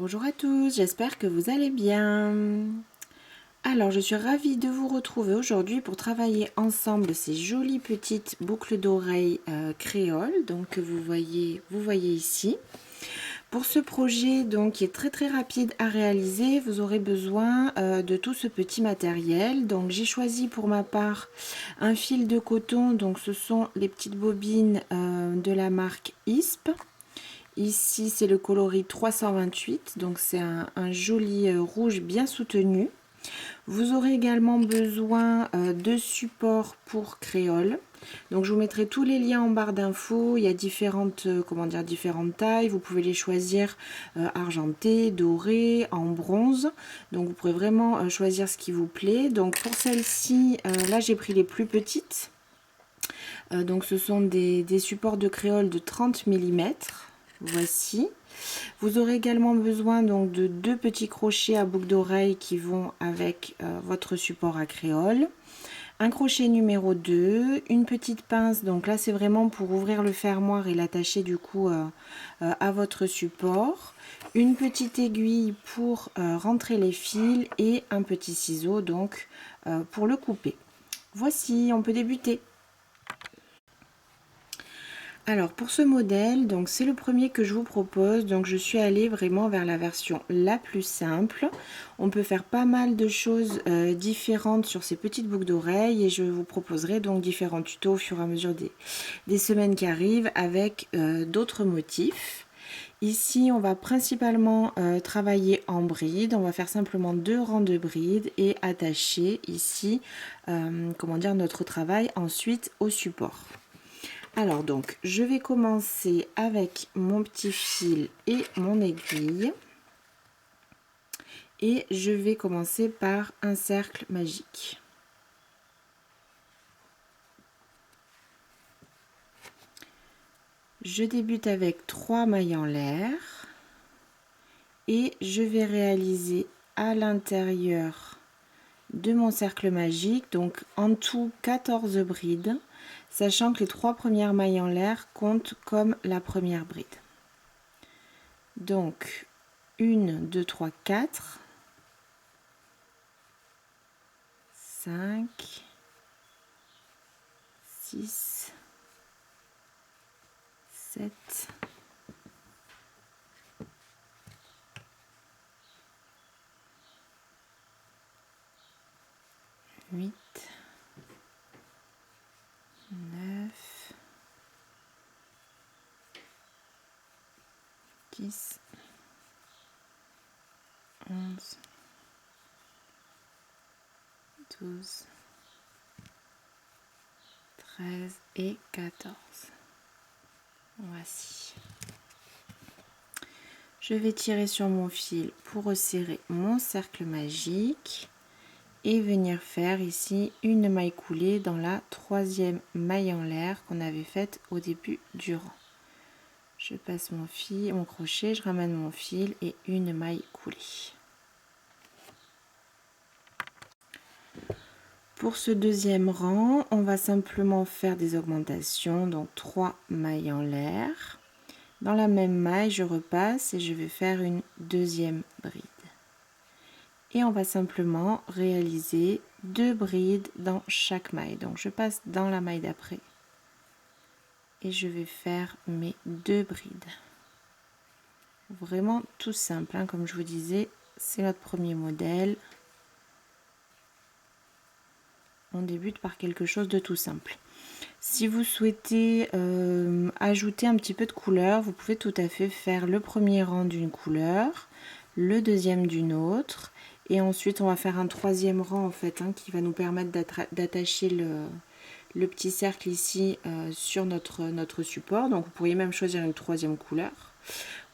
Bonjour à tous, j'espère que vous allez bien. Alors, je suis ravie de vous retrouver aujourd'hui pour travailler ensemble ces jolies petites boucles d'oreilles créoles, donc que vous voyez ici. Pour ce projet donc qui est très rapide à réaliser, vous aurez besoin de tout ce petit matériel. Donc j'ai choisi pour ma part un fil de coton, donc ce sont les petites bobines de la marque ISP. Ici, c'est le coloris 328, donc c'est un joli rouge bien soutenu. Vous aurez également besoin de supports pour créole. Donc je vous mettrai tous les liens en barre d'infos. Il y a différentes tailles. Vous pouvez les choisir argenté, doré, en bronze. Donc vous pourrez vraiment choisir ce qui vous plaît. Donc pour celle-ci, là j'ai pris les plus petites. Donc ce sont des supports de créole de 30 mm. Voici. Vous aurez également besoin donc de 2 petits crochets à boucle d'oreille qui vont avec votre support à créole. Un crochet numéro 2, une petite pince, donc là c'est vraiment pour ouvrir le fermoir et l'attacher du coup à votre support. Une petite aiguille pour rentrer les fils et un petit ciseau donc pour le couper. Voici, on peut débuter. Alors pour ce modèle, donc c'est le premier que je vous propose, donc je suis allée vraiment vers la version la plus simple. On peut faire pas mal de choses différentes sur ces petites boucles d'oreilles et je vous proposerai donc différents tutos au fur et à mesure des semaines qui arrivent avec d'autres motifs. Ici, on va principalement travailler en bride. On va faire simplement 2 rangs de brides et attacher ici, notre travail ensuite au support. Alors donc, je vais commencer avec mon petit fil et mon aiguille. Et je vais commencer par un cercle magique. Je débute avec 3 mailles en l'air. Et je vais réaliser à l'intérieur de mon cercle magique, donc en tout 14 brides, sachant que les 3 premières mailles en l'air comptent comme la première bride. Donc 1, 2, 3, 4, 5, 6, 7, 8, 9, 10, 11, 12, 13 et 14. Voici. Je vais tirer sur mon fil pour resserrer mon cercle magique et venir faire ici une maille coulée dans la 3e maille en l'air qu'on avait faite au début du rang. Je passe mon crochet, je ramène mon fil et une maille coulée. Pour ce deuxième rang, on va simplement faire des augmentations, donc 3 mailles en l'air. Dans la même maille, je repasse et je vais faire une deuxième bride. Et on va simplement réaliser 2 brides dans chaque maille. Donc je passe dans la maille d'après et je vais faire mes 2 brides. Vraiment tout simple, hein, comme je vous disais, c'est notre premier modèle. On débute par quelque chose de tout simple. Si vous souhaitez ajouter un petit peu de couleur, vous pouvez tout à fait faire le premier rang d'une couleur, le deuxième d'une autre, et ensuite on va faire un troisième rang en fait, hein, qui va nous permettre d'attacher le petit cercle ici sur notre support. Donc vous pourriez même choisir une troisième couleur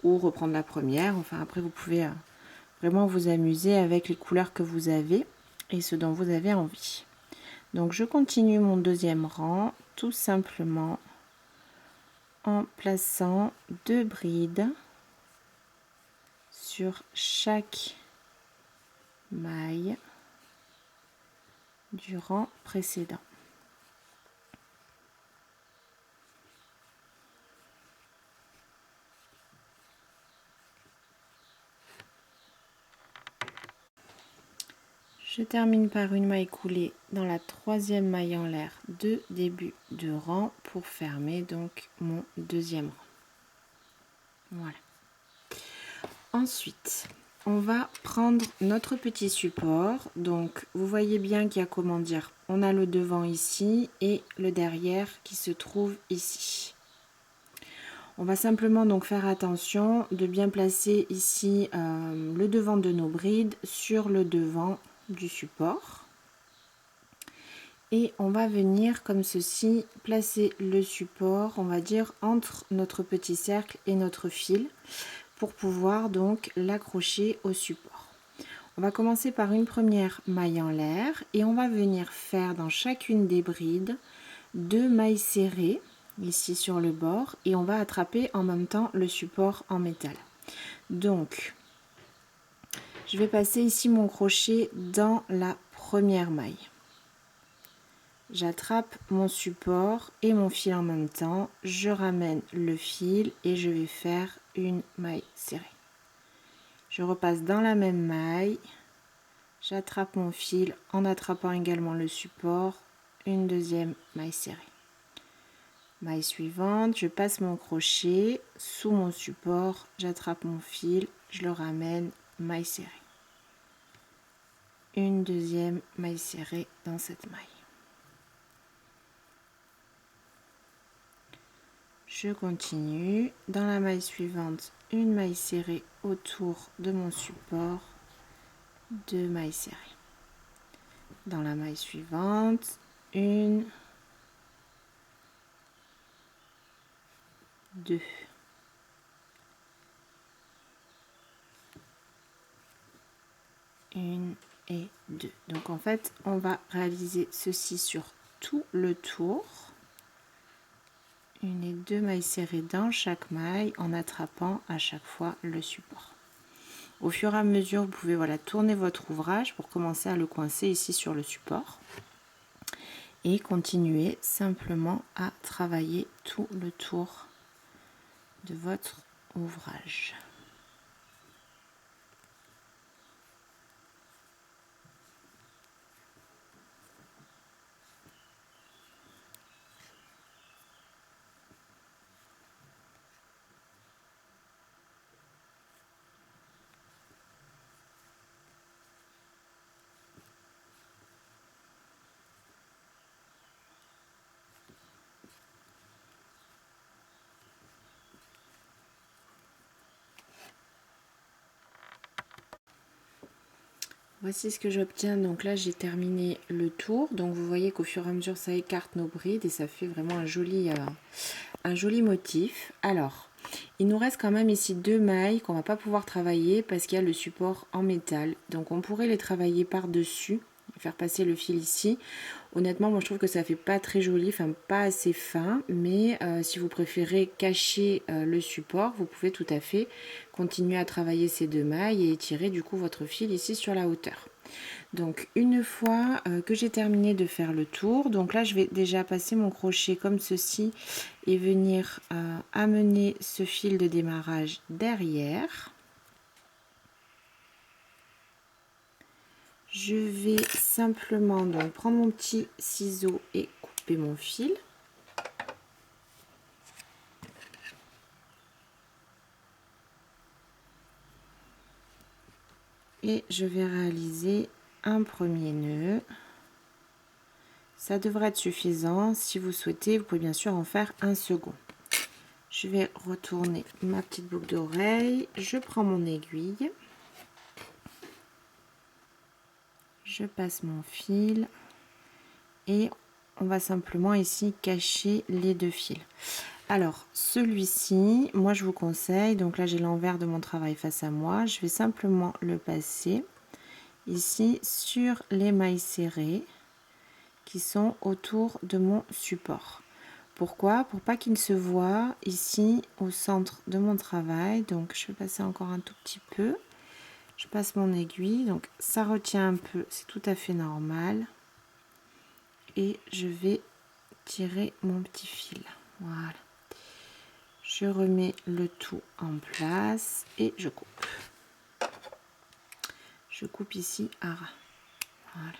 ou reprendre la première. Enfin après vous pouvez vraiment vous amuser avec les couleurs que vous avez et ce dont vous avez envie. Donc je continue mon deuxième rang tout simplement en plaçant 2 brides sur chaque maille du rang précédent. Je termine par une maille coulée dans la troisième maille en l'air de début de rang pour fermer donc mon deuxième rang. Voilà. Ensuite, on va prendre notre petit support. Donc, vous voyez bien qu'il y a, comment dire, on a le devant ici et le derrière qui se trouve ici. On va simplement donc faire attention de bien placer ici le devant de nos brides sur le devant du support. Et on va venir comme ceci placer le support, on va dire, entre notre petit cercle et notre fil pour pouvoir donc l'accrocher au support. On va commencer par une première maille en l'air et on va venir faire dans chacune des brides 2 mailles serrées ici sur le bord et on va attraper en même temps le support en métal. Donc, je vais passer ici mon crochet dans la première maille. J'attrape mon support et mon fil en même temps, je ramène le fil et je vais faire une maille serrée. Je repasse dans la même maille, j'attrape mon fil en attrapant également le support, une deuxième maille serrée. Maille suivante, je passe mon crochet sous mon support, j'attrape mon fil, je le ramène, maille serrée. Une deuxième maille serrée dans cette maille. Je continue, dans la maille suivante, une maille serrée autour de mon support, 2 mailles serrées. Dans la maille suivante, une, 2. Une et 2. Donc en fait, on va réaliser ceci sur tout le tour. Une et 2 mailles serrées dans chaque maille en attrapant à chaque fois le support. Au fur et à mesure, vous pouvez tourner votre ouvrage pour commencer à le coincer ici sur le support. Et continuer simplement à travailler tout le tour de votre ouvrage. Voici ce que j'obtiens. Donc là, j'ai terminé le tour. Donc vous voyez qu'au fur et à mesure, ça écarte nos brides et ça fait vraiment un joli motif. Alors, il nous reste quand même ici 2 mailles qu'on va pas pouvoir travailler parce qu'il y a le support en métal. Donc on pourrait les travailler par-dessus, faire passer le fil ici. Honnêtement, moi je trouve que ça fait pas très joli, enfin pas assez fin, mais si vous préférez cacher le support, vous pouvez tout à fait continuer à travailler ces 2 mailles et étirer du coup votre fil ici sur la hauteur. Donc une fois que j'ai terminé de faire le tour, donc là je vais déjà passer mon crochet comme ceci et venir amener ce fil de démarrage derrière. Je vais simplement donc prendre mon petit ciseau et couper mon fil. Et je vais réaliser un premier nœud. Ça devrait être suffisant. Si vous souhaitez, vous pouvez bien sûr en faire un second. Je vais retourner ma petite boucle d'oreille. Je prends mon aiguille. Je passe mon fil. Et on va simplement ici cacher les 2 fils. Alors, celui-ci, moi je vous conseille, donc là j'ai l'envers de mon travail face à moi, je vais simplement le passer ici sur les mailles serrées qui sont autour de mon support. Pourquoi? Pour pas qu'il se voit ici au centre de mon travail. Donc je vais passer encore un tout petit peu. Je passe mon aiguille, donc ça retient un peu, c'est tout à fait normal. Et je vais tirer mon petit fil. Voilà. Je remets le tout en place et je coupe. Je coupe ici à ras. Voilà.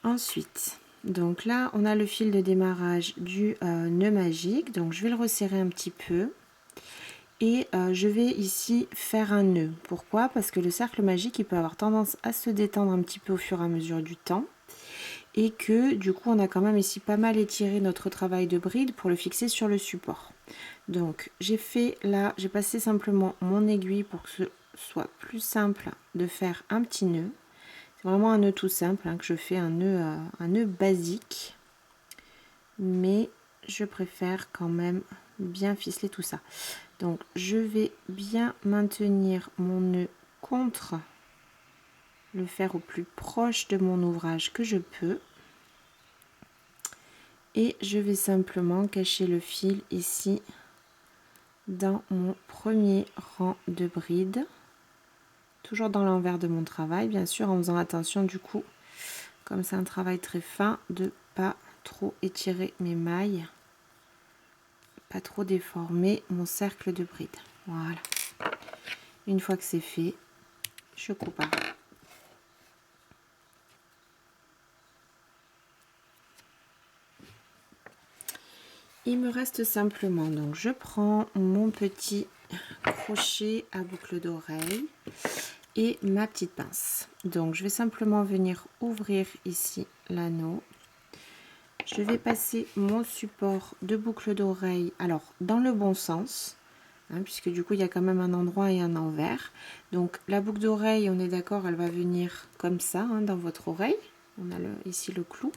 Ensuite, donc là, on a le fil de démarrage du nœud magique. Donc, je vais le resserrer un petit peu. Et je vais ici faire un nœud. Pourquoi? Parce que le cercle magique, il peut avoir tendance à se détendre un petit peu au fur et à mesure du temps. Et que du coup, on a quand même ici pas mal étiré notre travail de bride pour le fixer sur le support. Donc, j'ai fait là, j'ai passé simplement mon aiguille pour que ce soit plus simple de faire un petit nœud. C'est vraiment un nœud tout simple hein, que je fais, un nœud basique. Mais je préfère quand même bien ficeler tout ça. Donc, je vais bien maintenir mon nœud contre le fer au plus proche de mon ouvrage que je peux. Et je vais simplement cacher le fil ici dans mon premier rang de brides. Toujours dans l'envers de mon travail, bien sûr, en faisant attention du coup, comme c'est un travail très fin, de pas trop étirer mes mailles. Pas trop déformer mon cercle de bride. Voilà. Une fois que c'est fait, je coupe à ras. Il me reste simplement, donc je prends mon petit crochet à boucle d'oreille et ma petite pince. Donc je vais simplement venir ouvrir ici l'anneau. Je vais passer mon support de boucle d'oreille, alors dans le bon sens, hein, puisque du coup il y a quand même un endroit et un envers. Donc la boucle d'oreille, on est d'accord, elle va venir comme ça hein, dans votre oreille. On a ici le clou.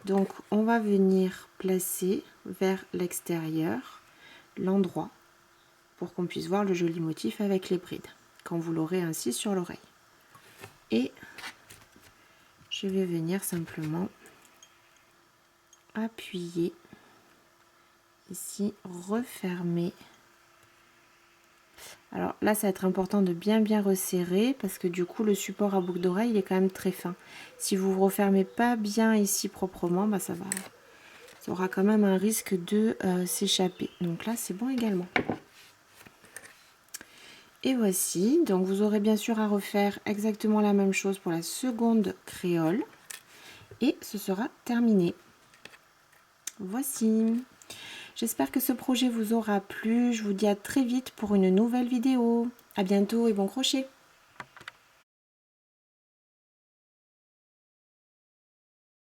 Donc on va venir placer vers l'extérieur l'endroit pour qu'on puisse voir le joli motif avec les brides, quand vous l'aurez ainsi sur l'oreille. Et je vais venir simplement appuyer ici, refermer. Alors là, ça va être important de bien resserrer parce que du coup, le support à boucle d'oreille, il est quand même très fin. Si vous ne refermez pas bien ici proprement, bah ça aura quand même un risque de s'échapper. Donc là, c'est bon également. Et voici, donc vous aurez bien sûr à refaire exactement la même chose pour la seconde créole. Et ce sera terminé. Voici. J'espère que ce projet vous aura plu. Je vous dis à très vite pour une nouvelle vidéo. À bientôt et bon crochet!